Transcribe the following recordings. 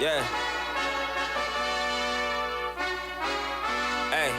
Yeah. Hey.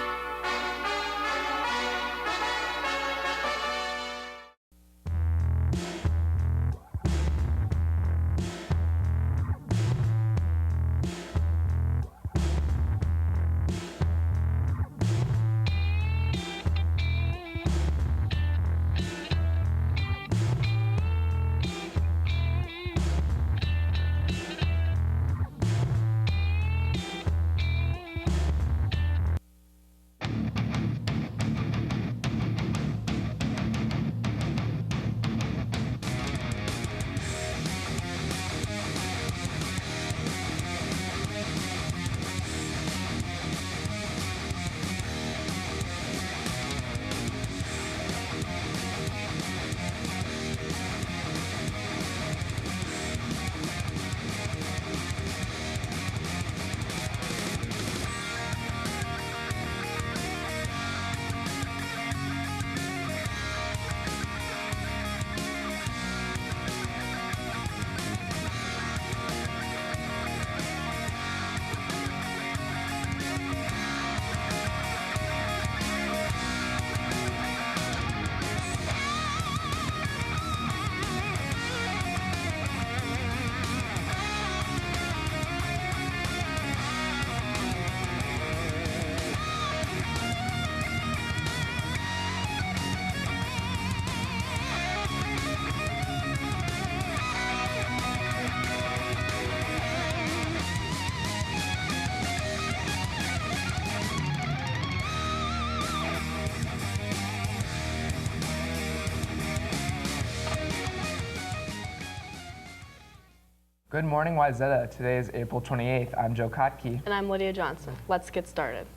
Good morning, Wayzata. Today is April 28th. I'm Joe Kotke. And I'm Lydia Johnson. Let's get started.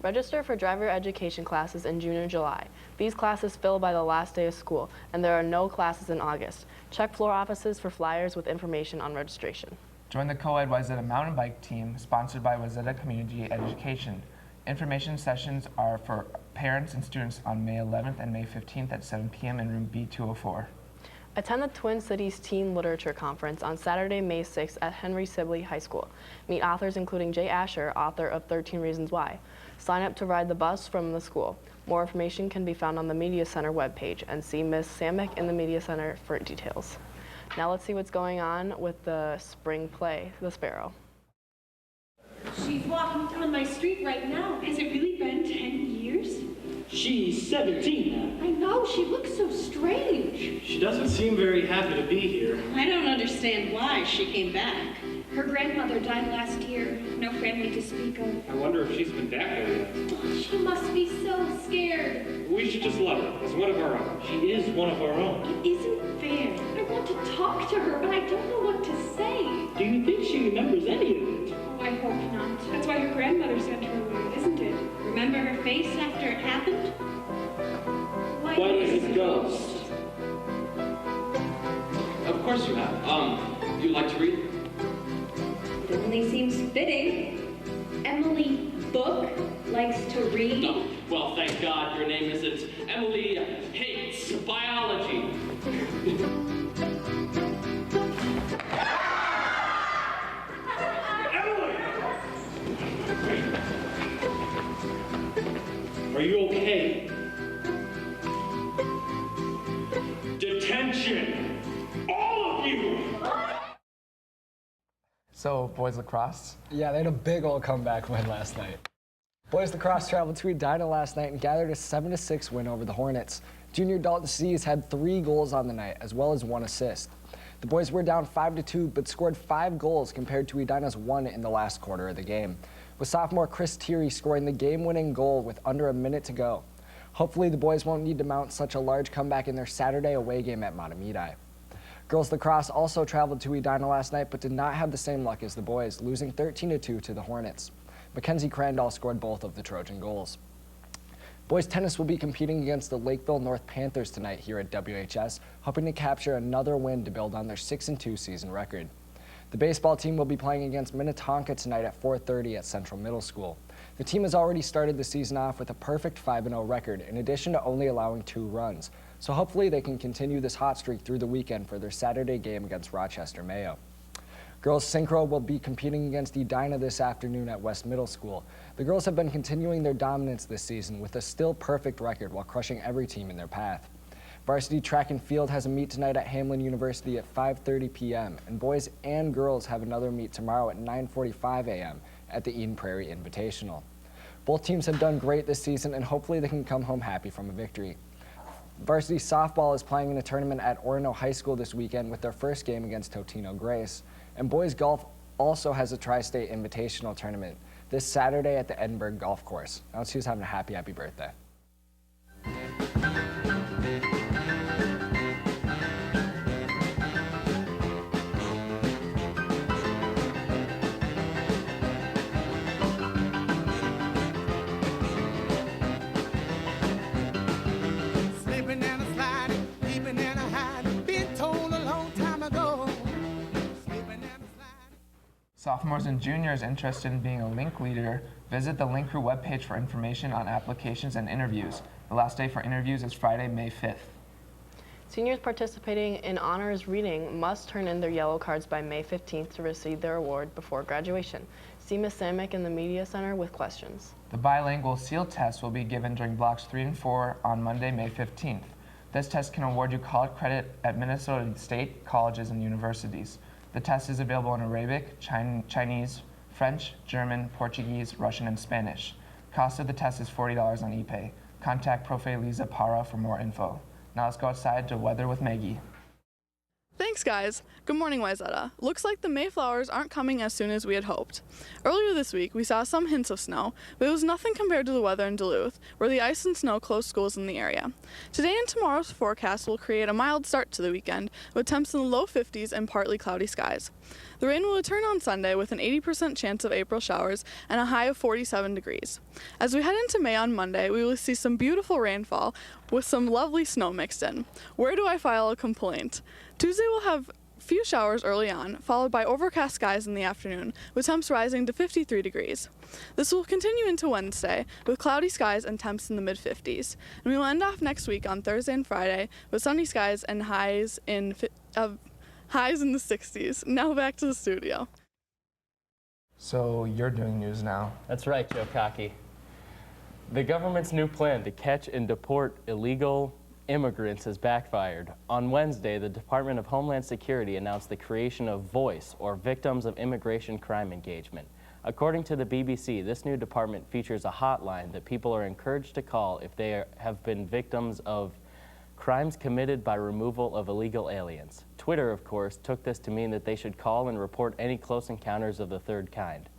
Register for driver education classes in June and July. These classes fill by the last day of school, and there are no classes in August. Check floor offices for flyers with information on registration. Join the co-ed Wayzata mountain bike team sponsored by Wayzata Community Education. Information sessions are for parents and students on May 11th and May 15th at 7 p.m. in room B204. Attend the Twin Cities Teen Literature Conference on Saturday, May 6th at Henry Sibley High School. Meet authors including Jay Asher, author of 13 Reasons Why. Sign up to ride the bus from the school. More information can be found on the Media Center webpage, and see Ms. Samick in the Media Center for details. Now let's see what's going on with the spring play, The Sparrow. She's walking down my street right now. Has it really been 10 years? She's 17 now. I know, she looks so strange. She doesn't seem very happy to be here. I don't understand why she came back. Her grandmother died last year. No family to speak of. I wonder if she's been back there yet. Oh, she must be so scared. We should just love her as one of our own. She is one of our own. It isn't fair. I want to talk to her, but I don't know what to say. Do you think she remembers any of it? Oh, I hope not. That's why her grandmother sent her away, isn't it? Remember her face after it happened? Why is it ghost? Of course you have. You like to read? Definitely seems fitting. Emily Book likes to read. No. Well, thank God your name isn't Emily Hates Biology. Are you okay? Detention! All of you! So, boys lacrosse? Yeah, they had a big old comeback win last night. Boys lacrosse traveled to Edina last night and gathered a 7-6 win over the Hornets. Junior Dalton C's had 3 goals on the night, as well as 1 assist. The boys were down 5-2, but scored 5 goals compared to Edina's 1 in the last quarter of the game, with sophomore Chris Thierry scoring the game-winning goal with under a minute to go. Hopefully the boys won't need to mount such a large comeback in their Saturday away game at Matamidi. Girls lacrosse also traveled to Edina last night, but did not have the same luck as the boys, losing 13-2 to the Hornets. Mackenzie Crandall scored both of the Trojan goals. Boys tennis will be competing against the Lakeville North Panthers tonight here at WHS, hoping to capture another win to build on their 6-2 season record. The baseball team will be playing against Minnetonka tonight at 4:30 at Central Middle School. The team has already started the season off with a perfect 5-0 record, in addition to only allowing 2 runs. So hopefully they can continue this hot streak through the weekend for their Saturday game against Rochester Mayo. Girls Synchro will be competing against Edina this afternoon at West Middle School. The girls have been continuing their dominance this season with a still perfect record while crushing every team in their path. Varsity track and field has a meet tonight at Hamlin University at 5:30 p.m. and boys and girls have another meet tomorrow at 9:45 a.m. at the Eden Prairie Invitational. Both teams have done great this season and hopefully they can come home happy from a victory. Varsity softball is playing in a tournament at Orono High School this weekend with their first game against Totino Grace. And boys golf also has a Tri-State Invitational tournament this Saturday at the Edinburgh Golf Course. Now she was having a happy birthday. Slipping and a sliding, leaping and a hiding, been told a long time ago. Slipping and a sliding. Sophomores and juniors interested in being a Link leader, visit the Link Crew webpage for information on applications and interviews. The last day for interviews is Friday, May 5th. Seniors participating in honors reading must turn in their yellow cards by May 15th to receive their award before graduation. See Ms. Samick in the Media Center with questions. The bilingual SEAL test will be given during blocks 3 and 4 on Monday, May 15th. This test can award you college credit at Minnesota State colleges and universities. The test is available in Arabic, Chinese, French, German, Portuguese, Russian, and Spanish. Cost of the test is $40 on ePay. Contact Profe Lisa Parra for more info. Now let's go outside to weather with Maggie. Thanks, guys. Good morning, Wayzata. Looks like the Mayflowers aren't coming as soon as we had hoped. Earlier this week, we saw some hints of snow, but it was nothing compared to the weather in Duluth, where the ice and snow closed schools in the area. Today and tomorrow's forecast will create a mild start to the weekend, with temps in the low 50s and partly cloudy skies. The rain will return on Sunday with an 80% chance of April showers and a high of 47 degrees. As we head into May on Monday, we will see some beautiful rainfall with some lovely snow mixed in. Where do I file a complaint? Tuesday will have few showers early on, followed by overcast skies in the afternoon, with temps rising to 53 degrees. This will continue into Wednesday, with cloudy skies and temps in the mid-50s. And we will end off next week on Thursday and Friday with sunny skies and highs in the 60s. Now back to the studio. So you're doing news now. That's right, Joe Cocky. The government's new plan to catch and deport illegal immigrants has backfired. On Wednesday, the Department of Homeland Security announced the creation of VOICE, or Victims of Immigration Crime Engagement. According to the BBC, this new department features a hotline that people are encouraged to call if they have been victims of crimes committed by removal of illegal aliens. Twitter, of course, took this to mean that they should call and report any close encounters of the third kind.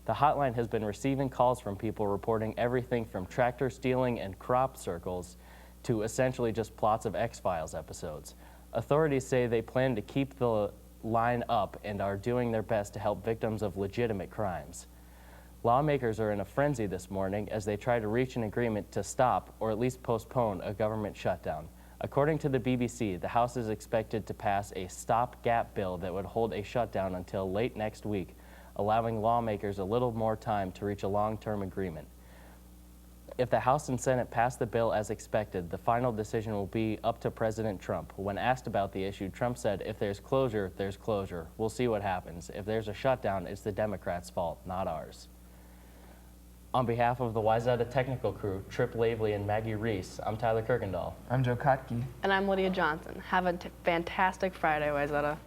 The hotline has been receiving calls from people reporting everything from tractor stealing and crop circles to essentially just plots of X-Files episodes. Authorities say they plan to keep the line up and are doing their best to help victims of legitimate crimes. Lawmakers are in a frenzy this morning as they try to reach an agreement to stop, or at least postpone, a government shutdown. According to the BBC, the House is expected to pass a stopgap bill that would hold a shutdown until late next week, allowing lawmakers a little more time to reach a long-term agreement. If the House and Senate pass the bill as expected, the final decision will be up to President Trump. When asked about the issue, Trump said, "If there's closure, there's closure. We'll see what happens. If there's a shutdown, it's the Democrats' fault, not ours." On behalf of the Wayzata technical crew, Trip Lavely and Maggie Reese, I'm Tyler Kirkendall. I'm Joe Kotke. And I'm Lydia Johnson. Have a fantastic Friday, Wayzata.